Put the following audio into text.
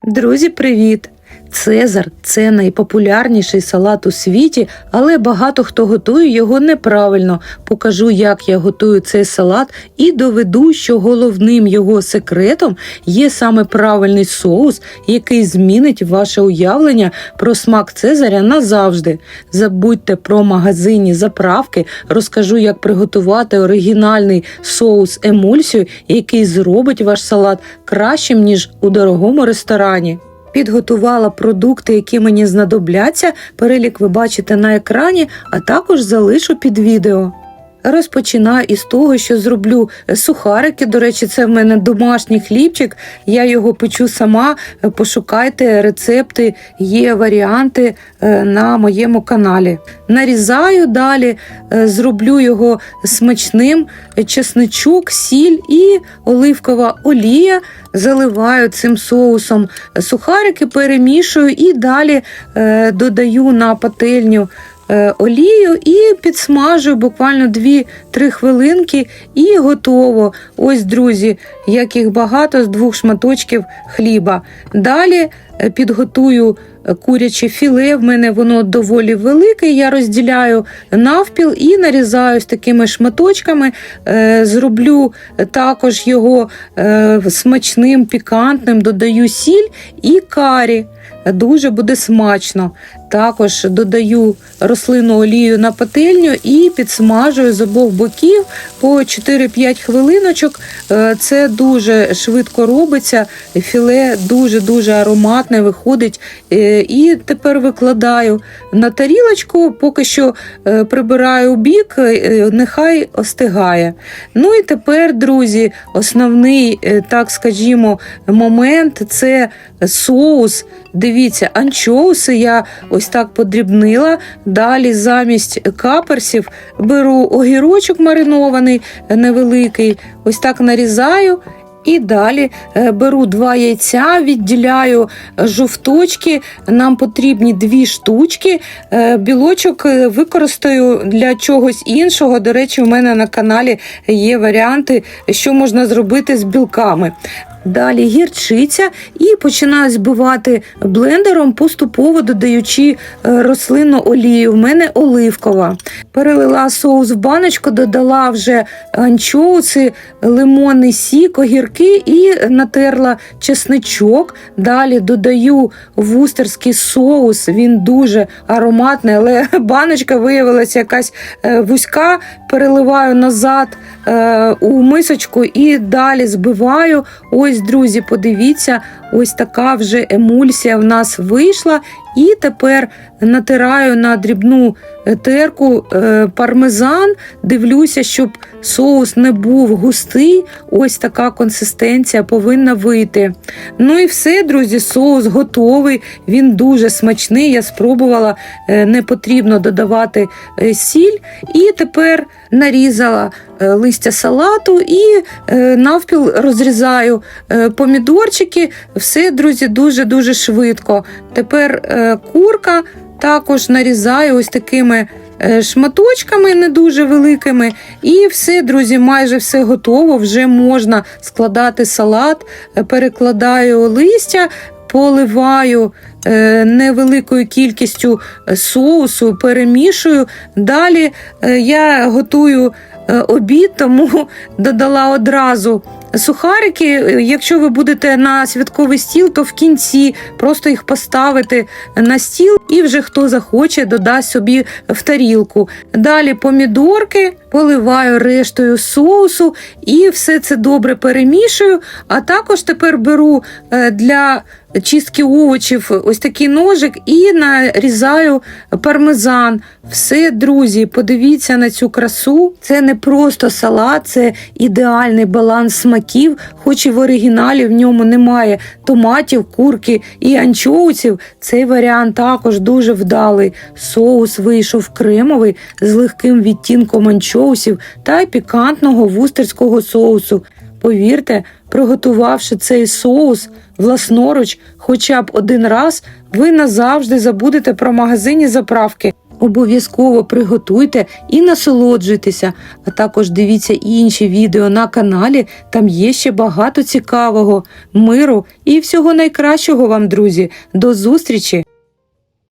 Друзі, привіт! Цезар – це найпопулярніший салат у світі, але багато хто готує його неправильно. Покажу, як я готую цей салат і доведу, що головним його секретом є саме правильний соус, який змінить ваше уявлення про смак Цезаря назавжди. Забудьте про магазинні заправки, розкажу, як приготувати оригінальний соус-емульсію, який зробить ваш салат кращим, ніж у дорогому ресторані. Підготувала продукти, які мені знадобляться, перелік ви бачите на екрані, а також залишу під відео. Розпочинаю із того, що зроблю сухарики. До речі, це в мене домашній хлібчик, я його печу сама, пошукайте рецепти, є варіанти на моєму каналі. Нарізаю далі, зроблю його смачним, чесничок, сіль і оливкова олія. Заливаю цим соусом сухарики, перемішую і далі додаю на пательню олію і підсмажую буквально 2-3 хвилинки і готово. Ось, друзі, як їх багато з 2 шматочків хліба. Далі підготую куряче філе, в мене воно доволі велике, я розділяю навпіл і нарізаю з такими шматочками. Зроблю також його смачним, пікантним, додаю сіль і карі. Дуже буде смачно. Також додаю рослинну олію на пательню і підсмажую з обох боків по 4-5 хвилиночок. Це дуже швидко робиться, філе дуже-дуже ароматне виходить. І тепер викладаю на тарілочку, поки що прибираю у бік, нехай остигає. Ну і тепер, друзі, основний, так скажімо, момент – це соус. Дивіться, анчоуси я ось так подрібнила. Далі замість каперсів беру огірочок маринований, невеликий, ось так нарізаю. І далі беру 2 яйця, відділяю жовточки, нам потрібні 2 штучки. Білочок використаю для чогось іншого. До речі, у мене на каналі є варіанти, що можна зробити з білками. Далі гірчиця і починаю збивати блендером, поступово додаючи рослинну олію. В мене оливкова. Перелила соус в баночку, додала вже анчоуси, лимонний сік, огірки і натерла чесничок. Далі додаю вустерський соус, він дуже ароматний, але баночка виявилася якась вузька. Переливаю назад у мисочку і далі збиваю. Ось, друзі, подивіться, ось така вже емульсія в нас вийшла. І тепер натираю на дрібну терку пармезан, дивлюся, щоб соус не був густий, ось така консистенція повинна вийти. Ну і все, друзі, соус готовий, він дуже смачний, я спробувала, не потрібно додавати сіль. І тепер нарізала листя салату і навпіл розрізаю помідорчики. Все, друзі, дуже-дуже швидко. Тепер курка також нарізаю ось такими шматочками, не дуже великими. І все, друзі, майже все готово, вже можна складати салат. Перекладаю листя, поливаю невеликою кількістю соусу, перемішую. Далі я готую обід, тому додала одразу сухарики. Якщо ви будете на святковий стіл, то в кінці просто їх поставити на стіл і вже хто захоче додасть собі в тарілку. Далі помідорки, поливаю рештою соусу і все це добре перемішую. А також тепер беру для чистки овочів ось такий ножик і нарізаю пармезан. Все, друзі, подивіться на цю красу. Це не просто салат, це ідеальний баланс смаків, хоч і в оригіналі в ньому немає томатів, курки і анчоусів. Цей варіант також дуже вдалий. Соус вийшов кремовий з легким відтінком анчоусів та пікантного вустерського соусу. Повірте, приготувавши цей соус власноруч хоча б один раз, ви назавжди забудете про магазинні заправки. Обов'язково приготуйте і насолоджуйтеся, а також дивіться інші відео на каналі, там є ще багато цікавого, миру і всього найкращого вам, друзі. До зустрічі!